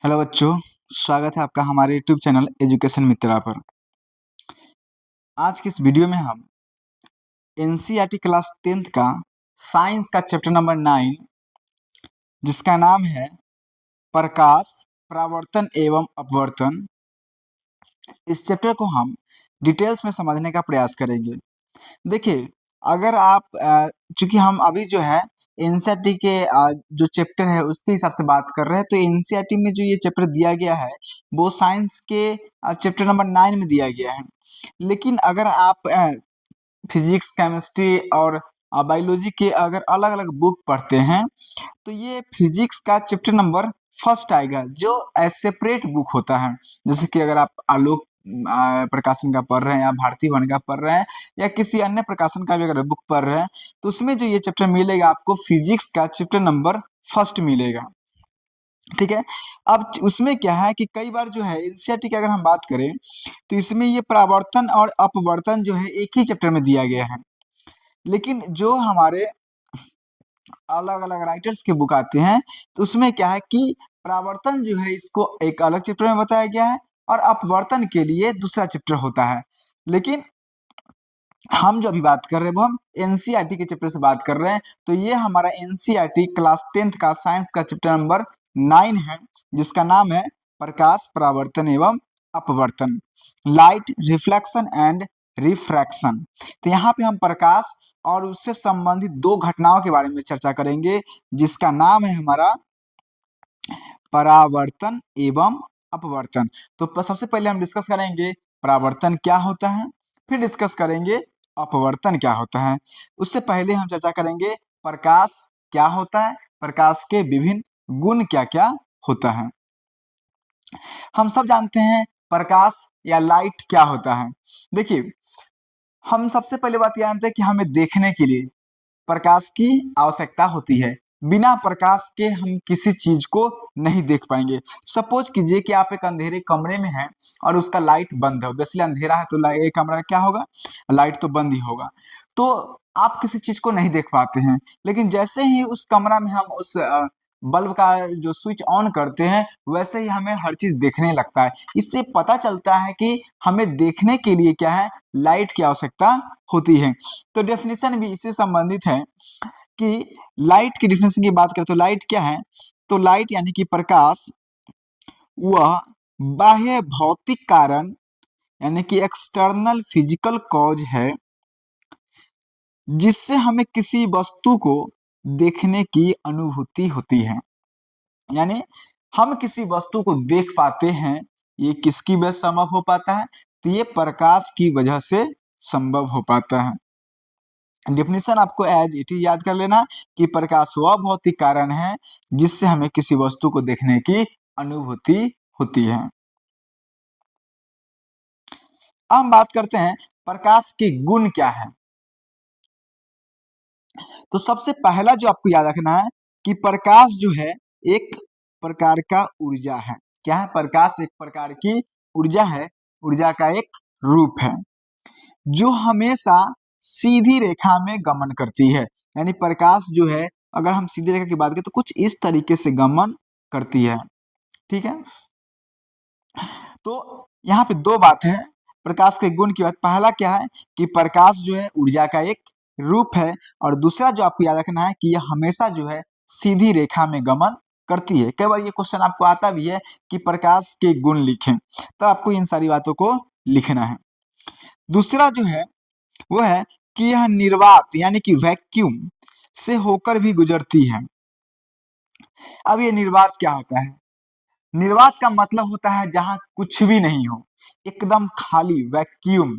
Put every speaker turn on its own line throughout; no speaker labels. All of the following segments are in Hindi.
हेलो बच्चों, स्वागत है आपका हमारे यूट्यूब चैनल एजुकेशन मित्रा पर। आज की इस वीडियो में हम एनसीईआरटी क्लास 10th का साइंस का चैप्टर नंबर 9 जिसका नाम है प्रकाश, परावर्तन एवं अपवर्तन, इस चैप्टर को हम डिटेल्स में समझने का प्रयास करेंगे। देखिए, अगर आप चूंकि हम अभी जो है एनसीईआरटी के जो चैप्टर है उसके हिसाब से बात कर रहे हैं, तो एनसीईआरटी में जो ये चैप्टर दिया गया है वो साइंस के चैप्टर नंबर 9 में दिया गया है। लेकिन अगर आप फिजिक्स, केमिस्ट्री और बायोलॉजी के अगर अलग अलग बुक पढ़ते हैं तो ये फिजिक्स का चैप्टर नंबर फर्स्ट आएगा, जो सेपरेट बुक होता है। जैसे कि अगर आप आलोक प्रकाशन का पढ़ रहे हैं या भारती भवन का पढ़ रहे हैं या किसी अन्य प्रकाशन का भी अगर बुक पढ़ रहे हैं, तो उसमें जो ये चैप्टर मिलेगा आपको फिजिक्स का चैप्टर नंबर फर्स्ट मिलेगा। ठीक है। अब उसमें क्या है कि कई बार जो है एनसीईआरटी की अगर हम बात करें तो इसमें ये परावर्तन और अपवर्तन जो है एक ही चैप्टर में दिया गया है। लेकिन जो हमारे अलग अलग राइटर्स के बुक आते हैं तो उसमें क्या है कि परावर्तन जो है इसको एक अलग चैप्टर में बताया गया है और अपवर्तन के लिए दूसरा चैप्टर होता है। लेकिन हम जो अभी बात कर रहे हैं वो हम एनसीईआरटी के चैप्टर से बात कर रहे हैं। तो ये हमारा एनसीईआरटी क्लास 10th का साइंस का चैप्टर नंबर 9 है, जिसका नाम है प्रकाश, परावर्तन एवं अपवर्तन, लाइट रिफ्लेक्शन एंड रिफ्रैक्शन। तो यहाँ पे हम प्रकाश और उससे संबंधित दो घटनाओं के बारे में चर्चा करेंगे, जिसका नाम है हमारा परावर्तन एवं अपवर्तन। तो सबसे पहले हम डिस्कस करेंगे परावर्तन क्या होता है, फिर डिस्कस करेंगे अपवर्तन क्या होता है। उससे पहले हम चर्चा करेंगे प्रकाश क्या होता है, प्रकाश के विभिन्न गुण क्या क्या होता है। हम सब जानते हैं प्रकाश या लाइट क्या होता है। देखिए, हम सबसे पहले बात जानते हैं कि हमें देखने के लिए प्रकाश की आवश्यकता होती है। बिना प्रकाश के हम किसी चीज को नहीं देख पाएंगे। सपोज कीजिए कि आप एक अंधेरे कमरे में हैं और उसका लाइट बंद है, वैसे अंधेरा है तो ये कमरा क्या होगा, लाइट तो बंद ही होगा, तो आप किसी चीज को नहीं देख पाते हैं। लेकिन जैसे ही उस कमरा में हम उस बल्ब का जो स्विच ऑन करते हैं वैसे ही हमें हर चीज देखने लगता है। इससे पता चलता है कि हमें देखने के लिए क्या है, लाइट की आवश्यकता होती है। तो डेफिनेशन भी इससे संबंधित है कि लाइट की डेफिनेशन की बात करें तो लाइट क्या है, तो लाइट यानी कि प्रकाश वह बाह्य भौतिक कारण यानी कि एक्सटर्नल फिजिकल कॉज है जिससे हमें किसी वस्तु को देखने की अनुभूति होती है। यानी हम किसी वस्तु को देख पाते हैं, ये किसकी वजह से संभव हो पाता है, तो ये प्रकाश की वजह से संभव हो पाता है। डेफिनेशन आपको एज इट इज याद कर लेना कि प्रकाश वह भौतिक कारण है जिससे हमें किसी वस्तु को देखने की अनुभूति होती है। अब हम बात करते हैं प्रकाश के गुण क्या है। तो सबसे पहला जो आपको याद रखना है कि प्रकाश जो है एक प्रकार का ऊर्जा है। क्या है, प्रकाश एक प्रकार की ऊर्जा है, ऊर्जा का एक रूप है जो हमेशा सीधी रेखा में गमन करती है। यानी प्रकाश जो है अगर हम सीधी रेखा की बात करें तो कुछ इस तरीके से गमन करती है। ठीक है। तो यहाँ पे दो बात है प्रकाश के गुण की बात। पहला क्या है कि प्रकाश जो है ऊर्जा का एक रूप है, और दूसरा जो आपको याद रखना है कि यह हमेशा जो है सीधी रेखा में गमन करती है। कई बार ये क्वेश्चन आपको आता भी है कि प्रकाश के गुण लिखें, तो आपको इन सारी बातों को लिखना है। दूसरा जो है वो है कि यह निर्वात यानी कि वैक्यूम से होकर भी गुजरती है। अब ये निर्वात क्या होता है, निर्वात का मतलब होता है जहां कुछ भी नहीं हो, एकदम खाली वैक्यूम,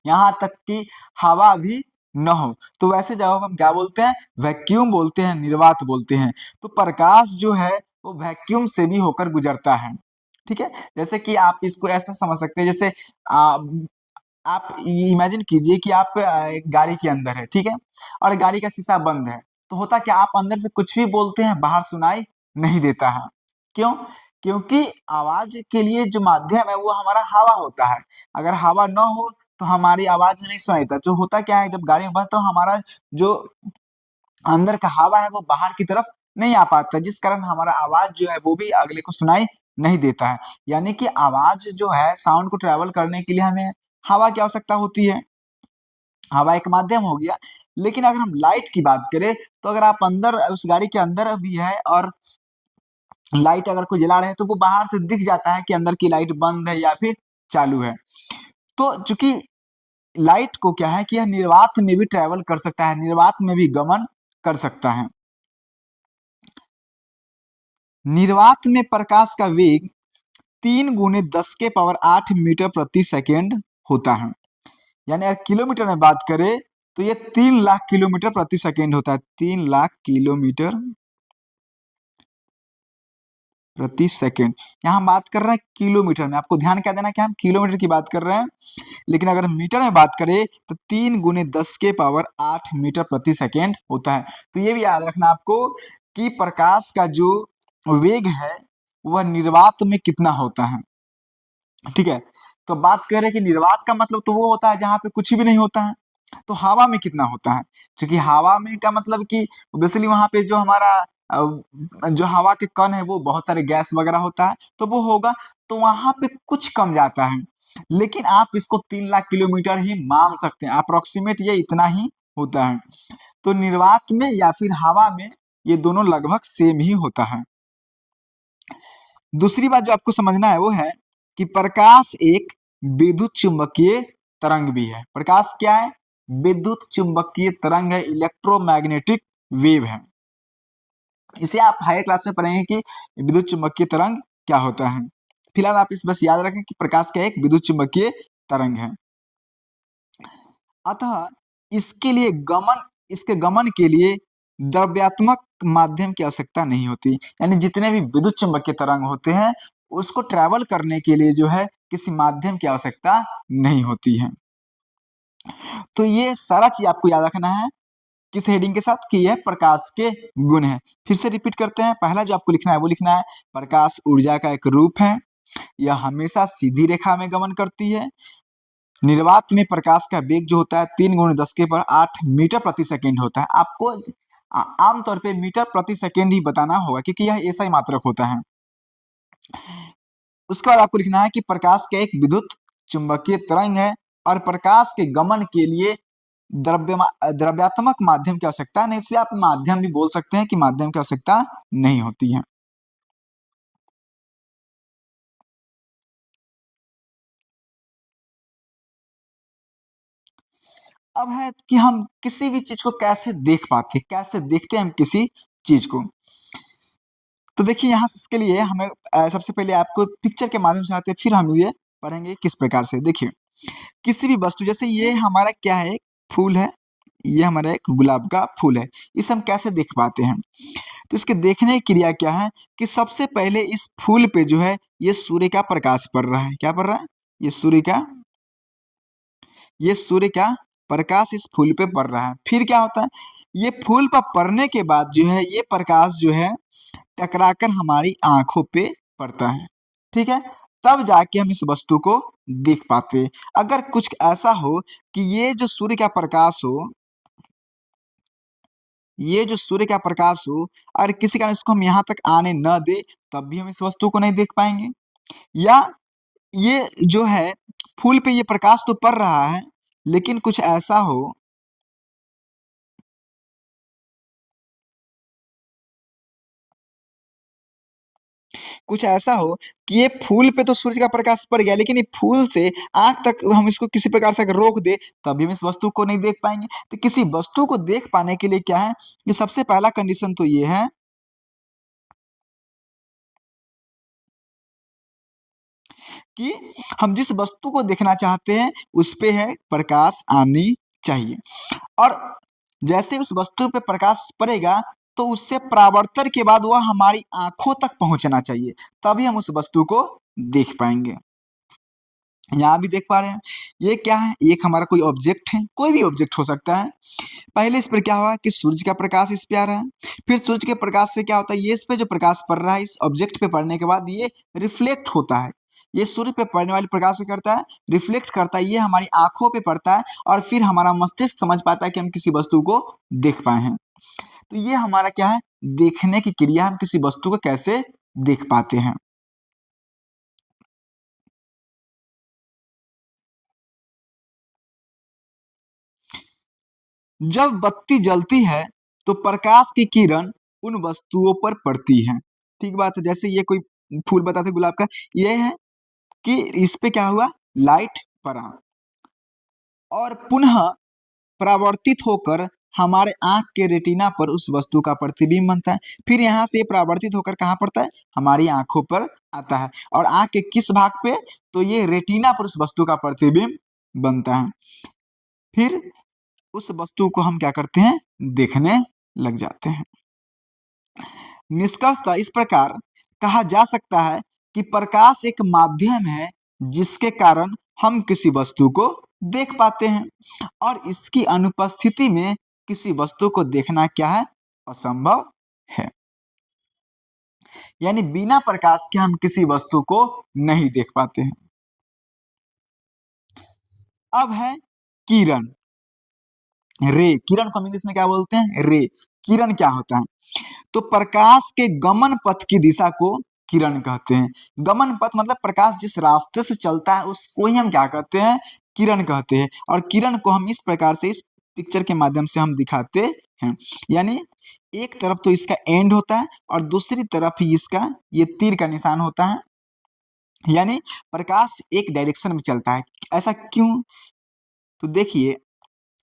यहां तक कि हवा भी न हो, तो वैसे जगह को हम क्या बोलते हैं, वैक्यूम बोलते हैं, निर्वात बोलते हैं। तो प्रकाश जो है वो वैक्यूम से भी होकर गुजरता है। ठीक है। जैसे कि आप इसको ऐसा समझ सकते हैं, जैसे आप इमेजिन कीजिए कि आप गाड़ी के अंदर है, ठीक है, और गाड़ी का शीशा बंद है, तो होता क्या, आप अंदर से कुछ भी बोलते हैं बाहर सुनाई नहीं देता है। क्यों? क्योंकि आवाज के लिए जो माध्यम है वो हमारा हवा होता है। अगर हवा न हो तो हमारी आवाज नहीं सुनाई देता। जो होता क्या है, जब गाड़ी में बंद तो हमारा जो अंदर का हवा है वो बाहर की तरफ नहीं आ पाता, जिस कारण हमारा आवाज जो है वो भी अगले को सुनाई नहीं देता है। यानी कि आवाज जो है साउंड को ट्रेवल करने के लिए हमें हवा की आवश्यकता होती है। हवा एक माध्यम हो गया। लेकिन अगर हम लाइट की बात करें तो अगर आप अंदर उस गाड़ी के अंदर भी है और लाइट अगर कोई जला रहे हैं तो वो बाहर से दिख जाता है कि अंदर की लाइट बंद है या फिर चालू है। तो चूंकि लाइट को क्या है कि यह निर्वात में भी ट्रेवल कर सकता है, निर्वात में भी गमन कर सकता है। निर्वात में प्रकाश का वेग 3 गुने 10 के पावर 8 मीटर प्रति सेकेंड होता है। यानी अगर किलोमीटर में बात करें तो ये 3 लाख किलोमीटर प्रति सेकेंड होता है। 3 लाख किलोमीटर प्रति सेकेंड। यहाँ हम बात कर रहे हैं किलोमीटर में, आपको ध्यान क्या देना कि हम किलोमीटर की बात कर रहे हैं। लेकिन अगर मीटर में बात करें तो 3 गुने 10 के पावर 8 मीटर प्रति सेकेंड होता है। तो ये भी याद रखना आपको कि प्रकाश का जो वेग है वह निर्वात में कितना होता है। ठीक है, तो बात कर रहे हैं कि निर्वात का मतलब तो वो होता है जहां पे कुछ भी नहीं होता है। तो हवा में कितना होता है, क्योंकि हवा में का मतलब कि बेसिकली वहां पे जो हमारा जो हवा के कण है वो बहुत सारे गैस वगैरह होता है तो वो होगा, तो वहां पे कुछ कम जाता है। लेकिन आप इसको 3 लाख किलोमीटर ही मान सकते हैं, अप्रोक्सीमेट ये इतना ही होता है। तो निर्वात में या फिर हवा में ये दोनों लगभग सेम ही होता है। दूसरी बात जो आपको समझना है वो है कि प्रकाश एक विद्युत चुंबकीय तरंग भी है। प्रकाश क्या है? विद्युत चुंबकीय तरंग है, इलेक्ट्रोमैग्नेटिक वेव है। इसे आप हायर क्लास में पढ़ेंगे कि विद्युत चुंबकीय तरंग क्या होता है। फिलहाल आप इस बस याद रखें कि प्रकाश क्या एक विद्युत चुंबकीय तरंग है। अतः इसके गमन के लिए द्रव्यात्मक माध्यम की आवश्यकता नहीं होती। यानी जितने भी विद्युत चुंबकीय तरंग होते हैं उसको ट्रैवल करने के लिए जो है किसी माध्यम की आवश्यकता नहीं होती है। तो ये सारा चीज आपको याद रखना है किस हेडिंग के साथ कि यह प्रकाश के गुण है। फिर से रिपीट करते हैं, पहला जो आपको लिखना है वो लिखना है प्रकाश ऊर्जा का एक रूप है, यह हमेशा सीधी रेखा में गमन करती है। निर्वात में प्रकाश का वेग जो होता है 3 गुणे 10 के पावर 8 मीटर प्रति सेकेंड होता है। आपको आमतौर पे मीटर प्रति सेकेंड ही बताना होगा क्योंकि यह ऐसा ही मात्रक होता है। उसके बाद आपको लिखना है कि प्रकाश का एक विद्युत चुंबकीय तरंग है और प्रकाश के गमन के लिए द्रव्यात्मक माध्यम की आवश्यकता नहीं, इससे आप माध्यम भी बोल सकते हैं कि माध्यम की आवश्यकता नहीं होती है। अब है कि हम किसी भी चीज को कैसे देख पाते, कैसे देखते हैं हम किसी चीज को। तो देखिए यहाँ इसके लिए हमें सबसे पहले आपको पिक्चर के माध्यम से आते हैं, फिर हम ये पढ़ेंगे किस प्रकार से। देखिए किसी भी वस्तु, जैसे ये हमारा क्या है, फूल है, ये हमारा एक गुलाब का फूल है, इसे हम कैसे देख पाते हैं। तो इसके देखने की क्रिया क्या है कि सबसे पहले इस फूल पे जो है ये सूर्य का प्रकाश पड़ रहा है। क्या पड़ रहा है? ये सूर्य का प्रकाश इस फूल पे पड़ रहा है। फिर क्या होता है, ये फूल पर पड़ने के बाद जो है ये प्रकाश जो है टकराकर हमारी आंखों पे पड़ता है। ठीक है, तब जाके हम इस वस्तु को देख पाते हैं। अगर कुछ ऐसा हो कि ये जो सूर्य का प्रकाश हो और किसी कारण इसको हम यहाँ तक आने न दे तब भी हम इस वस्तु को नहीं देख पाएंगे। या ये जो है फूल पे ये प्रकाश तो पड़ रहा है लेकिन कुछ ऐसा हो कि ये फूल पे तो सूर्य का प्रकाश पड़ गया लेकिन ये फूल से आंख तक हम इसको किसी प्रकार से अगर रोक दे तभी हम इस वस्तु को नहीं देख पाएंगे। तो किसी वस्तु को देख पाने के लिए क्या है कि सबसे पहला कंडीशन तो ये है कि हम जिस वस्तु को देखना चाहते हैं उस पे है प्रकाश आनी चाहिए। और जैसे उस वस्तु पे प्रकाश पड़ेगा तो उससे परावर्तन के बाद वह हमारी आंखों तक पहुंचना चाहिए, तभी हम उस वस्तु को देख पाएंगे। यहाँ भी देख पा रहे हैं ये क्या है, एक हमारा कोई ऑब्जेक्ट है, कोई भी ऑब्जेक्ट हो सकता है। पहले इस पर क्या हुआ कि सूरज का प्रकाश इस पे आ रहा है, फिर सूरज के प्रकाश से क्या होता है, ये इस पे जो प्रकाश पड़ रहा है इस ऑब्जेक्ट पे पड़ने के बाद ये रिफ्लेक्ट होता है। ये सूर्य पे पड़ने वाले प्रकाश को करता है, रिफ्लेक्ट करता है, ये हमारी आंखों पे पड़ता है और फिर हमारा मस्तिष्क समझ पाता है कि हम किसी वस्तु को देख पाए हैं। तो ये हमारा क्या है, देखने की क्रिया हम किसी वस्तु को कैसे देख पाते हैं। जब बत्ती जलती है तो प्रकाश की किरण उन वस्तुओं पर पड़ती है। ठीक बात है, जैसे ये कोई फूल बताते गुलाब का, ये है कि इस पे क्या हुआ, लाइट पड़ा और पुनः परावर्तित होकर हमारे आंख के रेटिना पर उस वस्तु का प्रतिबिंब बनता है। फिर यहाँ से परावर्तित होकर कहाँ पड़ता है, हमारी आंखों पर आता है। और आंख के किस भाग पे, तो ये रेटिना पर उस वस्तु का प्रतिबिंब बनता है। फिर उस वस्तु को हम क्या करते हैं, देखने लग जाते हैं। निष्कर्षतः इस प्रकार कहा जा सकता है कि प्रकाश एक माध्यम है जिसके कारण हम किसी वस्तु को देख पाते हैं और इसकी अनुपस्थिति में किसी वस्तु को देखना क्या है, असंभव है। यानी बिना प्रकाश के हम किसी वस्तु को नहीं देख पाते हैं। अब है किरण, रे। किरण को हम इंग्लिश में क्या बोलते हैं, रे। किरण क्या होता है, तो प्रकाश के गमन पथ की दिशा को किरण कहते हैं। गमन पथ मतलब प्रकाश जिस रास्ते से चलता है उसको ही हम क्या कहते हैं, किरण कहते हैं। और किरण को हम इस प्रकार से इस पिक्चर के माध्यम से हम दिखाते हैं। यानी एक तरफ तो इसका एंड होता है और दूसरी तरफ ही इसका ये तीर का निशान होता है। यानी प्रकाश एक डायरेक्शन में चलता है। ऐसा क्यों, तो देखिए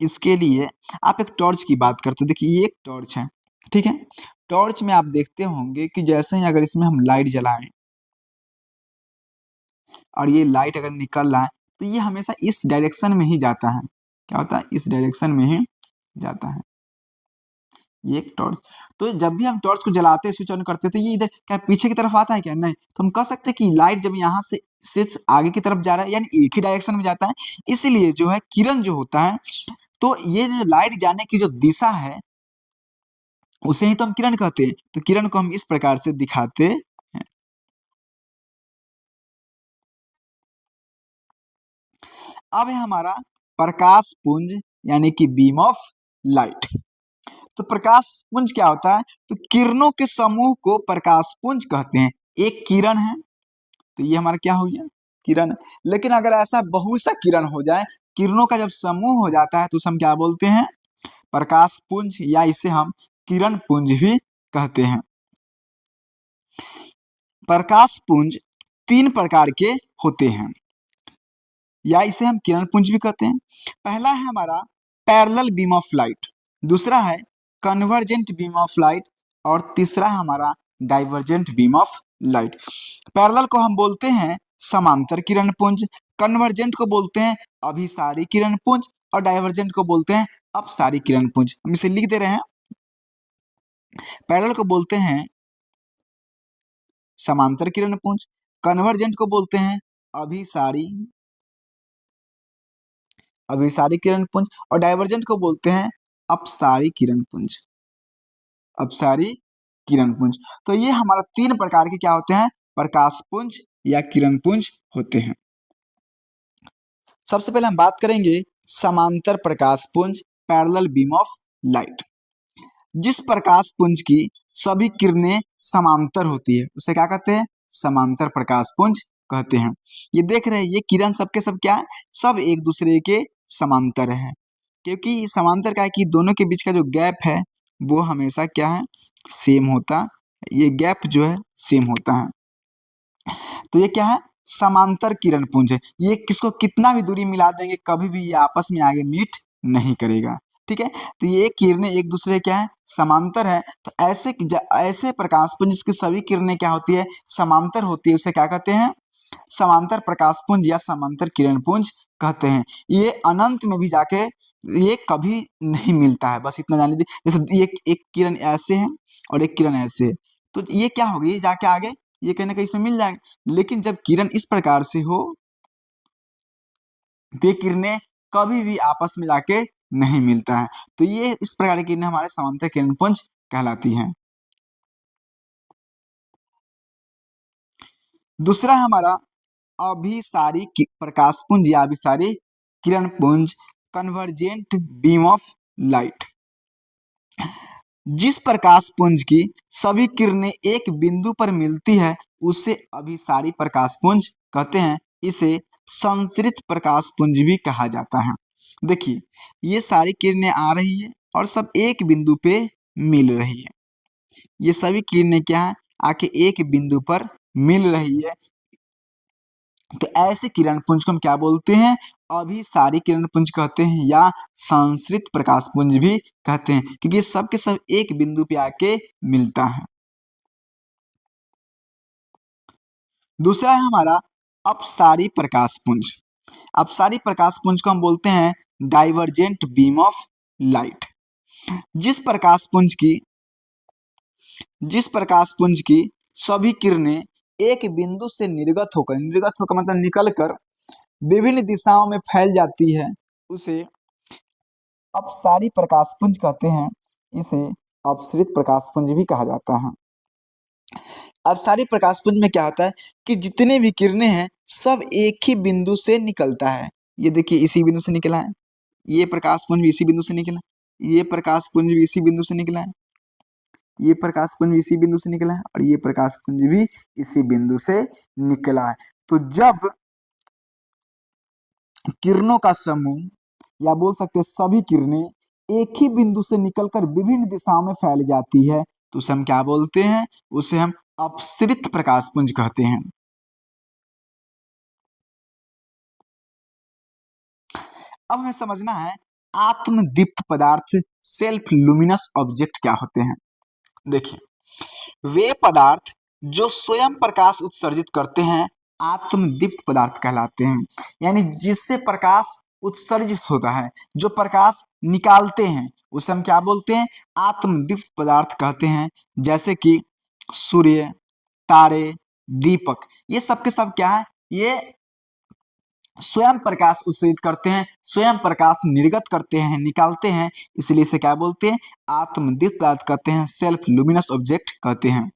इसके लिए आप एक टॉर्च की बात करते हैं। देखिए ये एक टॉर्च है, ठीक है। टॉर्च में आप देखते होंगे कि जैसे ही अगर इसमें हम लाइट जलाएं और ये लाइट अगर निकल रहा है तो ये हमेशा इस डायरेक्शन में ही जाता है। क्या होता है, इस डायरेक्शन में ही जाता है ये एक टॉर्च। तो जब भी हम टॉर्च को जलाते हैं, स्विच ऑन करते हैं, तो ये इधर क्या पीछे की तरफ आता है क्या, नहीं। तो हम कह सकते हैं कि लाइट जब यहाँ से सिर्फ आगे की तरफ जा रहा है यानी एक ही डायरेक्शन में जाता है। इसलिए जो है किरण जो होता है, तो ये जो लाइट जाने की जो दिशा है उसे ही तो हम किरण कहते हैं। तो किरण को हम इस प्रकार से दिखाते हैं। अब है हमारा प्रकाश पुंज यानी कि बीम ऑफ लाइट। तो प्रकाश पुंज क्या होता है, तो किरणों के समूह को प्रकाश पुंज कहते हैं। एक किरण है तो ये हमारा क्या हो गया, किरण। लेकिन अगर ऐसा बहुत सा किरण हो जाए, किरणों का जब समूह हो जाता है तो उसे हम क्या बोलते हैं, प्रकाश पुंज, या इसे हम किरण पुंज भी कहते हैं। प्रकाश पुंज तीन प्रकार के होते हैं या इसे हम किरण पुंज भी कहते हैं। पहला है हमारा पैरेलल बीम ऑफ लाइट, दूसरा है कन्वर्जेंट बीम ऑफ लाइट और तीसरा है हमारा divergent beam of light. Parallel को हम बोलते हैं समांतर किरण पुंज, कन्वर्जेंट को बोलते हैं अभिसारी किरण पुंज और डाइवर्जेंट को बोलते हैं अपसारी किरण पुंज। हम इसे लिख दे रहे हैं। पैरेलल को बोलते हैं समांतर किरण पुंज, कन्वर्जेंट को बोलते हैं अभिसारी अभिसारी किरण पुंज और डाइवर्जेंट को बोलते हैं अपसारी किरण पुंज, अपसारी किरण पुंज। तो ये हमारा तीन प्रकार के क्या होते हैं, प्रकाश पुंज या किरण पुंज होते हैं। सबसे पहले हम बात करेंगे समांतर प्रकाश पुंज, पैरेलल बीम ऑफ लाइट। जिस प्रकाश पुंज की सभी किरणें समांतर होती है उसे क्या कहते हैं, समांतर प्रकाश पुंज कहते हैं। ये देख रहे हैं ये किरण सबके सब क्या है, सब एक दूसरे के समांतर है। क्योंकि समांतर का है कि दोनों के बीच का जो गैप है वो हमेशा क्या है, सेम होता, ये गैप जो है सेम होता है। तो ये क्या है, समांतर किरण पुंज है। ये किसको कितना भी दूरी मिला देंगे कभी भी ये आपस में आगे मीट नहीं करेगा, ठीक है। तो ये किरणें एक दूसरे क्या है, समांतर है। तो ऐसे प्रकाश पुंज जिसकी सभी किरणें क्या होती है, समांतर होती है, उसे क्या कहते हैं, समांतर प्रकाश पुंज या समांतर किरण पुंज कहते हैं। ये अनंत में भी जाके ये कभी नहीं मिलता है, बस इतना जान लीजिए। जैसे ये एक किरण ऐसे है और एक किरण ऐसे है, तो ये क्या होगी, ये जाके आगे ये कहीं ना कहीं इसमें मिल जाएगा। लेकिन जब किरण इस प्रकार से हो तो ये किरणें कभी भी आपस में जाके नहीं मिलता है। तो ये इस प्रकार की किरणें हमारे समांतर किरण पुंज कहलाती हैं। दूसरा है हमारा अभिसारी प्रकाश पुंज या अभिसारी किरण पुंज, कन्वर्जेंट बीम ऑफ लाइट। जिस प्रकाश पुंज की सभी किरणें एक बिंदु पर मिलती है उसे अभिसारी प्रकाश पुंज कहते हैं। इसे संश्रित प्रकाश पुंज भी कहा जाता है। देखिए, ये सारी किरणें आ रही है और सब एक बिंदु पे मिल रही है। ये सभी किरणें क्या है, आके एक बिंदु पर मिल रही है। तो ऐसे किरण पुंज को हम क्या बोलते हैं, अभिसारी किरण पुंज कहते हैं या संश्रित प्रकाश पुंज भी कहते हैं, क्योंकि सब के सब एक बिंदु पे आके मिलता है। दूसरा है हमारा अपसारी प्रकाश पुंज। अपसारी प्रकाश पुंज को हम बोलते हैं डाइवर्जेंट बीम ऑफ लाइट। जिस प्रकाश पुंज की सभी किरणें एक बिंदु से निर्गत होकर मतलब निकलकर विभिन्न दिशाओं में फैल जाती है उसे अपसारी प्रकाश पुंज कहते हैं। इसे अपसरित प्रकाश पुंज भी कहा जाता है। अपसारी प्रकाश पुंज में क्या होता है कि जितने भी किरणें हैं सब एक ही बिंदु से निकलता है। ये देखिए, इसी बिंदु से निकला है, ये प्रकाश पुंज भी इसी बिंदु से निकला, ये प्रकाश पुंज भी इसी बिंदु से निकला है, ये प्रकाश पुंज भी इसी बिंदु से निकला है और ये प्रकाश पुंज भी इसी बिंदु से निकला है। तो जब किरणों का समूह या बोल सकते हैं सभी किरणें एक ही बिंदु से निकलकर विभिन्न दिशाओं में फैल जाती है तो उसे हम क्या बोलते हैं, उसे हम अपसरित प्रकाश पुंज कहते हैं। अब हमें समझना है आत्मदीप्त पदार्थ सेल्फ लुमिनस ऑब्जेक्ट क्या होते हैं। देखिए, वे पदार्थ जो स्वयं प्रकाश उत्सर्जित करते हैं आत्मदीप्त पदार्थ कहलाते हैं। यानी जिससे प्रकाश उत्सर्जित होता है, जो प्रकाश निकालते हैं उसे हम क्या बोलते हैं, आत्मदीप्त पदार्थ कहते हैं। जैसे कि सूर्य, तारे, दीपक, ये सब के सब क्या है, ये स्वयं प्रकाश उत्सर्जित करते हैं, स्वयं प्रकाश निर्गत करते हैं, निकालते हैं, इसलिए इसे क्या बोलते हैं, आत्मदीप्त पदार्थ कहते हैं, सेल्फ लुमिनस ऑब्जेक्ट कहते हैं।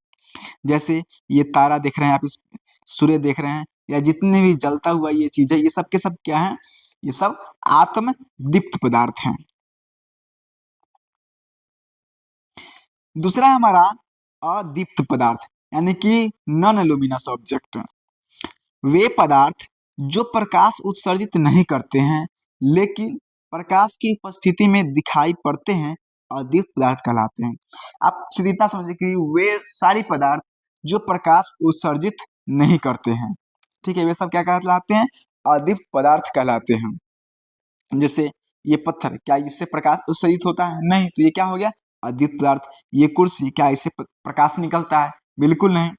जैसे ये तारा देख रहे हैं आप, इस सूर्य देख रहे हैं, या जितने भी जलता हुआ ये चीज है, ये सब के सब क्या है, ये सब आत्मदीप्त पदार्थ हैं। दूसरा हमारा अदीप्त पदार्थ यानी कि नॉन लुमिनस ऑब्जेक्ट। वे पदार्थ जो प्रकाश उत्सर्जित नहीं करते हैं लेकिन प्रकाश की उपस्थिति में दिखाई पड़ते हैं अदीप्त पदार्थ कहलाते हैं। आप सीधा इतना समझिए कि वे सारी पदार्थ जो प्रकाश उत्सर्जित नहीं करते हैं, ठीक है, वे सब क्या कहलाते हैं, अदीप्त पदार्थ कहलाते हैं। जैसे ये पत्थर, क्या इससे प्रकाश उत्सर्जित होता है, नहीं, तो ये क्या हो गया, अदीप्त पदार्थ। ये कुर्सी, क्या इससे प्रकाश निकलता है, बिल्कुल नहीं,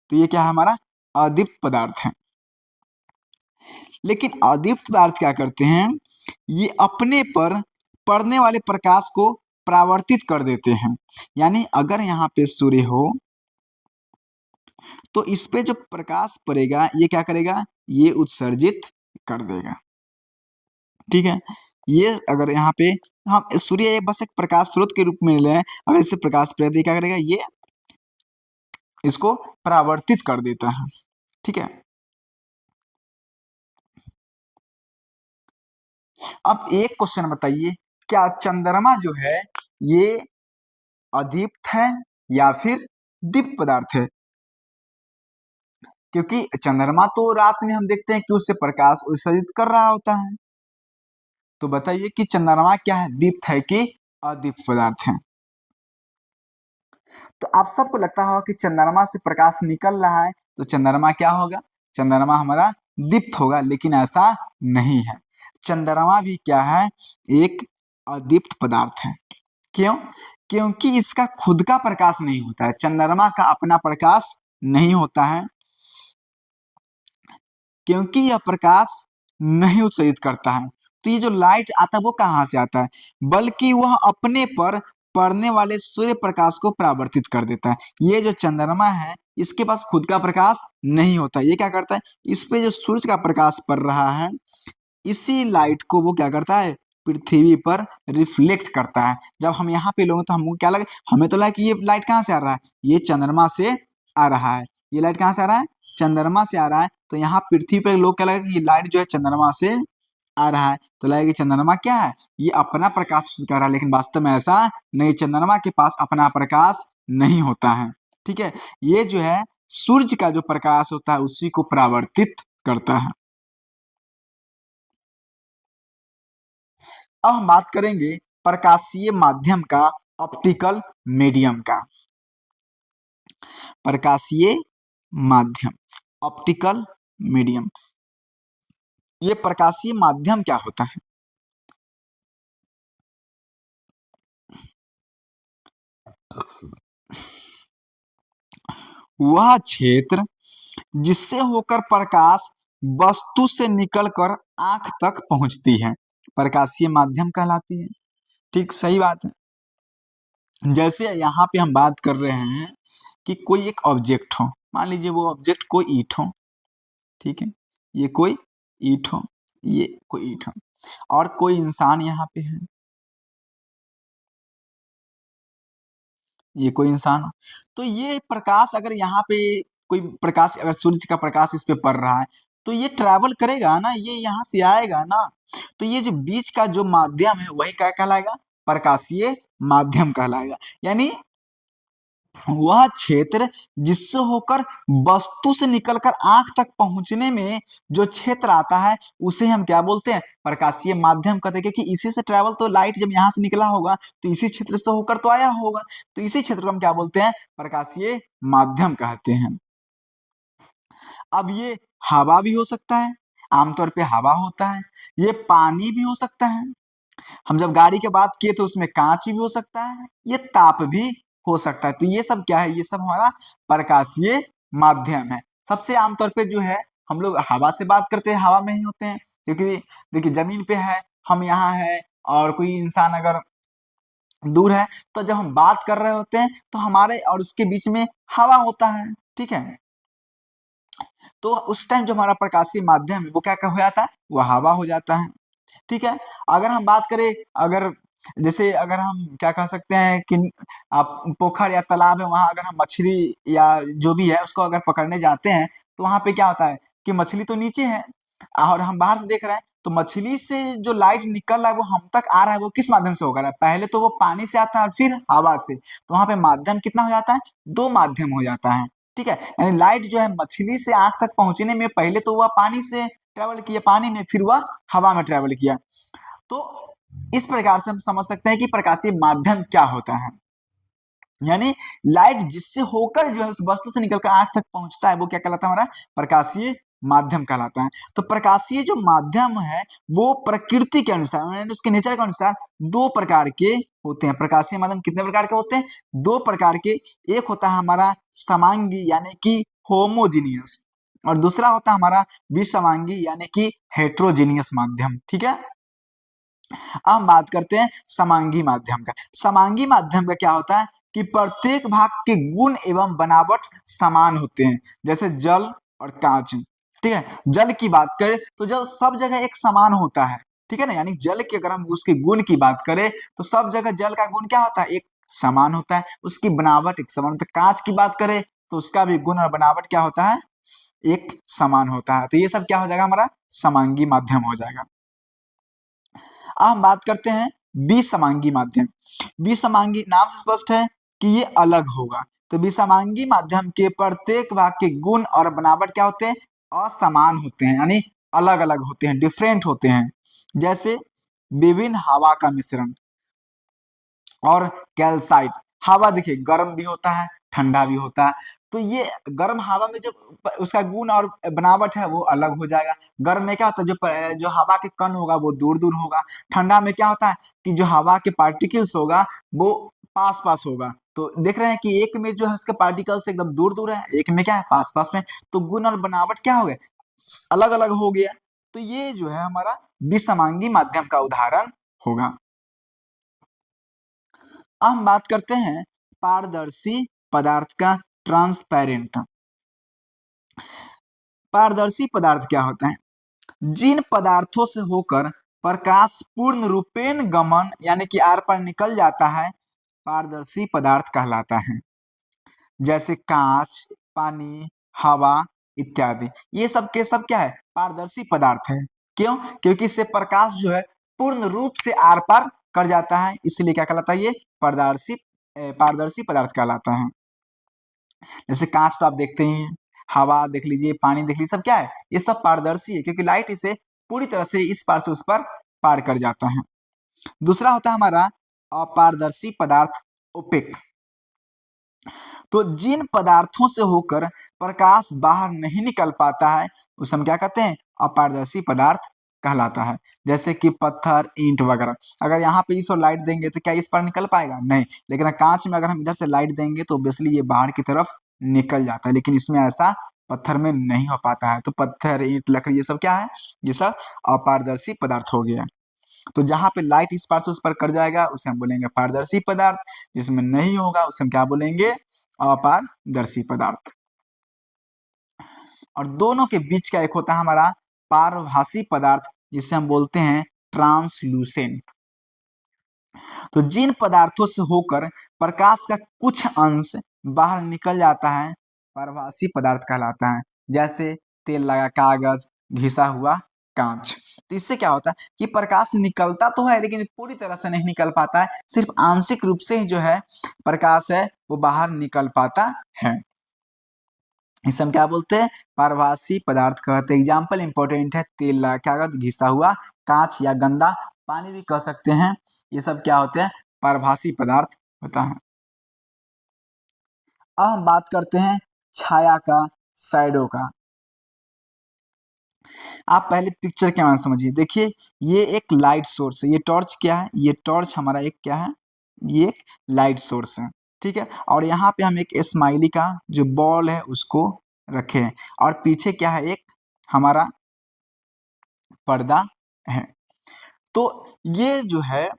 तो ये क्या है, हमारा अदीप्त पदार्थ है। लेकिन अदीप्त पदार्थ क्या करते हैं, ये अपने पर पड़ने वाले प्रकाश को परावर्तित कर देते हैं। यानी अगर यहाँ पे सूर्य हो तो इस पे जो प्रकाश पड़ेगा ये क्या करेगा, ये उत्सर्जित कर देगा। ठीक है, ये अगर यहाँ पे हम सूर्य ये बस एक प्रकाश स्रोत के रूप में ले रहे हैं, अगर इससे प्रकाश पड़े तो क्या करेगा, ये इसको परावर्तित कर देता है। ठीक है, अब एक क्वेश्चन बताइए, क्या चंद्रमा जो है ये अदीप्त है या फिर दीप्त पदार्थ है? क्योंकि चंद्रमा तो रात में हम देखते हैं कि उससे प्रकाश उत्सर्जित कर रहा होता है। तो बताइए कि चंद्रमा क्या है, दीप्त है कि अदीप्त पदार्थ है? तो आप सबको लगता होगा कि चंद्रमा से प्रकाश निकल रहा है तो चंद्रमा क्या होगा, चंद्रमा हमारा दीप्त होगा, लेकिन ऐसा नहीं है। चंद्रमा भी क्या है, एक अदीप्त पदार्थ है। क्यों? क्योंकि इसका खुद का प्रकाश नहीं होता है, चंद्रमा का अपना प्रकाश नहीं होता है, क्योंकि यह प्रकाश नहीं उत्सर्जित करता है। तो ये जो लाइट आता है वो कहाँ से आता है, बल्कि वह अपने पर पड़ने वाले सूर्य प्रकाश को परावर्तित कर देता है। ये जो चंद्रमा है इसके पास खुद का प्रकाश नहीं होता, ये क्या करता है, इस पे जो सूर्य का प्रकाश पड़ रहा है इसी लाइट को वो क्या करता है, पृथ्वी पर रिफ्लेक्ट करता है। जब हम यहाँ पे लोग तो हमको क्या लगे, हमें तो लगा कि ये लाइट कहाँ से आ रहा है, ये चंद्रमा से आ रहा है, ये लाइट कहाँ से आ रहा है, चंद्रमा से आ रहा है। तो यहाँ पृथ्वी पर लोग क्या लगा कि ये लाइट जो है चंद्रमा से आ रहा है तो लगेगा कि चंद्रमा क्या है, ये अपना प्रकाश प्रस्तुत कर रहा है, लेकिन वास्तव में ऐसा नहीं, चंद्रमा के पास अपना प्रकाश नहीं होता है। ठीक है, ये जो है सूर्य का जो प्रकाश होता है उसी को परावर्तित करता है। अब हम बात करेंगे प्रकाशीय माध्यम का, ऑप्टिकल मीडियम का। प्रकाशीय माध्यम, ऑप्टिकल मीडियम, ये प्रकाशीय माध्यम क्या होता है? वह क्षेत्र जिससे होकर प्रकाश वस्तु से निकलकर आंख तक पहुंचती है, प्रकाशीय माध्यम कहलाती है। ठीक, सही बात है। जैसे यहाँ पे हम बात कर रहे हैं कि कोई एक ऑब्जेक्ट हो, मान लीजिए वो ऑब्जेक्ट कोई ईंट हो, ठीक है, ये कोई ईंट हो, ये कोई ईंट हो, और कोई इंसान यहाँ पे है, ये कोई इंसान हो। तो ये प्रकाश अगर यहाँ पे कोई प्रकाश, अगर सूरज का प्रकाश इस पे पड़ रहा है तो ये ट्रैवल करेगा ना, ये यहाँ से आएगा ना, तो ये जो बीच का जो माध्यम है वही क्या कहलाएगा, प्रकाशीय माध्यम कहलाएगा। यानी वह क्षेत्र जिससे होकर वस्तु से निकलकर आंख तक पहुंचने में जो क्षेत्र आता है उसे हम क्या बोलते हैं, प्रकाशीय माध्यम कहते हैं, क्योंकि इसी से ट्रैवल, तो लाइट जब यहाँ से निकला होगा तो इसी क्षेत्र से होकर तो आया होगा, तो इसी क्षेत्र को हम क्या बोलते हैं, प्रकाशीय माध्यम कहते हैं। अब ये हवा भी हो सकता है, आमतौर पे हवा होता है, ये पानी भी हो सकता है, हम जब गाड़ी की बात किए तो उसमें कांच भी हो सकता है, ये ताप भी हो सकता है। तो ये सब क्या है, ये सब हमारा प्रकाशीय माध्यम है। सबसे आमतौर पे जो है हम लोग हवा से बात करते हैं, हवा में ही होते हैं, क्योंकि देखिए जमीन पे है, हम यहाँ है, और कोई इंसान अगर दूर है तो जब हम बात कर रहे होते हैं तो हमारे और उसके बीच में हवा होता है। ठीक है, तो उस टाइम जो हमारा प्रकाशीय माध्यम है वो क्या हो जाता है, वो हवा हो जाता है। ठीक है, अगर हम बात करें, अगर जैसे अगर हम क्या कह सकते हैं कि आप पोखर या तालाब है, वहां अगर हम मछली या जो भी है उसको अगर पकड़ने जाते हैं तो वहां पे क्या होता है कि मछली तो नीचे है और हम बाहर से देख रहे हैं, तो मछली से जो लाइट निकल रहा है वो हम तक आ रहा है, वो किस माध्यम से होकर रहा है, पहले तो वो पानी से आता है और फिर हवा से, तो वहां पे माध्यम कितना हो जाता है, दो माध्यम हो जाता है। ठीक है, यानी लाइट जो है मछली से आंख तक पहुंचने में पहले तो वह पानी से ट्रेवल किया, पानी में, फिर वह हवा में ट्रेवल किया। तो इस प्रकार से हम समझ सकते हैं कि प्रकाशीय माध्यम क्या होता है, यानी लाइट जिससे होकर जो है उस वस्तु से निकलकर आंख तक पहुंचता है वो क्या कहलाता है, हमारा प्रकाशीय माध्यम कहलाता है। तो प्रकाशीय जो माध्यम है वो प्रकृति के अनुसार, यानी उसके नेचर के अनुसार दो प्रकार के होते हैं। प्रकाशीय माध्यम कितने प्रकार के होते हैं, दो प्रकार के। एक होता है हमारा समांगी यानी कि होमोजीनियस, और दूसरा होता है हमारा विसमांगी यानी कि हेट्रोजीनियस माध्यम। ठीक है, अब हम बात करते हैं समांगी माध्यम का। समांगी माध्यम का क्या होता है कि प्रत्येक भाग के गुण एवं बनावट समान होते हैं, जैसे जल और कांच। ठीक है, जल की बात करें तो जल सब जगह एक समान होता है। ठीक है ना, यानी जल की अगर हम उसके गुण की बात करें तो सब जगह जल का गुण क्या होता है, एक समान होता है, उसकी बनावट एक समान होता है। कांच की बात करें तो उसका भी गुण और बनावट क्या होता है, एक समान होता है। तो ये सब क्या हो जाएगा, हमारा समांगी माध्यम हो जाएगा। अब हम बात करते हैं विसमांगी माध्यम। विसमांगी नाम से स्पष्ट है कि ये अलग होगा, तो विसमांगी माध्यम के प्रत्येक भाग के गुण और बनावट क्या होते हैं, असमान होते हैं, यानी अलग अलग होते हैं, डिफरेंट होते हैं। जैसे विभिन्न हवा का मिश्रण और कैल्साइट। हवा देखिए गर्म भी होता है, ठंडा भी होता है, तो ये गर्म हवा में जो उसका गुण और बनावट है वो अलग हो जाएगा। गर्म में क्या होता है, जो हवा के कण होगा वो दूर दूर होगा। ठंडा में क्या होता है कि जो हवा के पार्टिकल्स होगा वो पास पास होगा। तो देख रहे हैं कि एक में जो है उसके पार्टिकल्स एकदम दूर दूर है, एक में क्या है, पास पास में, तो गुण और बनावट क्या हो गए, अलग अलग हो गया। तो ये जो है हमारा विसमांगी माध्यम का उदाहरण होगा। अब हम बात करते हैं पारदर्शी पदार्थ का, ट्रांसपेरेंट। पारदर्शी पदार्थ क्या होता है, जिन पदार्थों से होकर प्रकाश पूर्ण रूपेण गमन यानी कि आर पार निकल जाता है, पारदर्शी पदार्थ कहलाता है। जैसे कांच, पानी, हवा इत्यादि, ये सब के सब क्या है, पारदर्शी पदार्थ है। क्यों? क्योंकि इससे प्रकाश जो है पूर्ण रूप से आर पार कर जाता है, इसलिए क्या कहलाता है? ये पारदर्शी पदार्थ कहलाता है। जैसे कांच तो आप देखते ही हैं, हवा देख लीजिए, पानी देख लीजिए, सब क्या है? ये सब पारदर्शी है, क्योंकि लाइट इसे पूरी तरह से इस पार से उस पार पार कर जाता है। दूसरा होता है हमारा अपारदर्शी पदार्थ, ओपेक। तो जिन पदार्थों से होकर प्रकाश बाहर नहीं निकल पाता है, उसे हम क्या कहते हैं? अपारदर्शी पदार्थ कहलाता है। जैसे कि पत्थर, ईंट वगैरह। अगर यहाँ पे इस ओर लाइट देंगे तो क्या इस पर निकल पाएगा? नहीं। लेकिन कांच में अगर हम इधर से लाइट देंगे तो ऑब्वियसली ये बाहर की तरफ निकल जाता है, लेकिन इसमें ऐसा पत्थर में नहीं हो पाता है। तो पत्थर, ईंट, लकड़ी, ये सब क्या है? ये सब अपारदर्शी पदार्थ हो गया। तो जहां पे लाइट इस पार से उस पार कर जाएगा उसे हम बोलेंगे पारदर्शी पदार्थ, जिसमें नहीं होगा उसे हम क्या बोलेंगे? अपारदर्शी पदार्थ। और दोनों के बीच का एक होता है हमारा पारभासी पदार्थ, जिसे हम बोलते हैं ट्रांसलूसेंट। तो जिन पदार्थों से होकर प्रकाश का कुछ अंश बाहर निकल जाता है, पारभासी पदार्थ कहलाता है। जैसे तेल लगा कागज, घिसा हुआ कांच। तो इससे क्या होता है कि प्रकाश निकलता तो है, लेकिन पूरी तरह से नहीं निकल पाता है, सिर्फ आंशिक रूप से ही जो है प्रकाश है वो बाहर निकल पाता है। इसे हम क्या बोलते हैं? पारभासी पदार्थ कहते हैं। एग्जाम्पल इंपॉर्टेंट है, तेल लगा कागज, घिसा हुआ कांच, या गंदा पानी भी कह सकते हैं। ये सब क्या होते हैं? पारभासी पदार्थ होता है। अब हम बात करते हैं छाया का, शैडो का। आप पहले पिक्चर के मान समझिए। देखिए ये एक लाइट सोर्स है, ये टॉर्च क्या है? ये टॉर्च हमारा एक क्या है? ये एक लाइट सोर्स है, ठीक है। और यहाँ पे हम एक स्माइली का जो बॉल है उसको रखे हैं, और पीछे क्या है? एक हमारा पर्दा है। तो ये जो है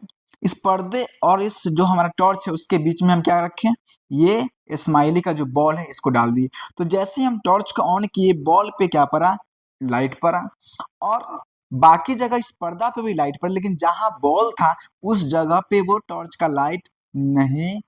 इस पर्दे और इस जो हमारा टॉर्च है उसके बीच में हम क्या रखें? ये स्माइली का जो बॉल है इसको डाल दिए। तो जैसे ही हम टॉर्च को ऑन किए, बॉल पे क्या पड़ा? लाइट पड़ा। और बाकी जगह इस पर्दा पे भी लाइट पड़ी, लेकिन जहां बॉल था उस जगह पे वो टॉर्च का लाइट नहीं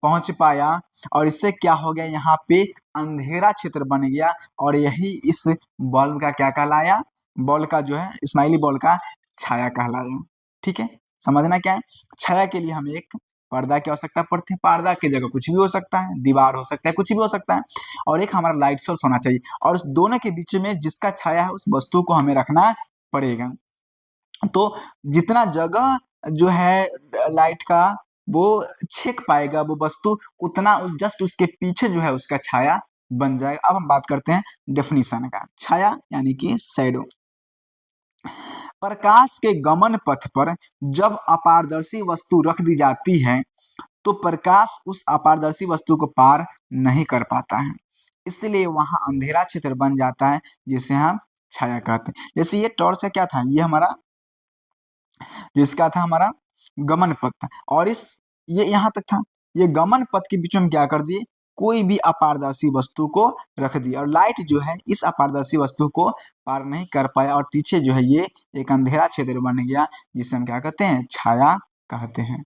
पहुंच पाया, और इससे क्या हो गया? यहाँ पे अंधेरा क्षेत्र बन गया, और यही इस बल्ब का क्या कहलाया? बॉल का जो है स्माइली बॉल का छाया कहलाया। ठीक है, समझना क्या है? छाया के लिए हमें एक पर्दा की आवश्यकता पड़ती है। पर्दा की जगह कुछ भी हो सकता है, दीवार हो सकता है, कुछ भी हो सकता है, और एक हमारा लाइट सोर्स होना चाहिए, और उस दोनों के बीच में जिसका छाया है उस वस्तु को हमें रखना पड़ेगा। तो जितना जगह जो है लाइट का वो छेक पाएगा वो वस्तु, उतना जस्ट उसके पीछे जो है उसका छाया बन जाएगा। अब हम बात करते हैं डेफिनेशन का। छाया यानी कि शैडो। प्रकाश के गमन पथ पर जब अपारदर्शी वस्तु रख दी जाती है तो प्रकाश उस अपारदर्शी वस्तु को पार नहीं कर पाता है, इसलिए वहां अंधेरा क्षेत्र बन जाता है, जिसे हम छाया कहते हैं। जैसे ये टॉर्च का क्या था? ये हमारा जो इसका था हमारा गमन पथ था, और ये यहाँ तक था। ये गमन पथ के बीच में हम क्या कर दिए? कोई भी अपारदर्शी वस्तु को रख दिया, और लाइट जो है इस अपारदर्शी वस्तु को पार नहीं कर पाया, और पीछे जो है ये एक अंधेरा क्षेत्र बन गया, जिसे हम क्या कहते हैं? छाया कहते हैं।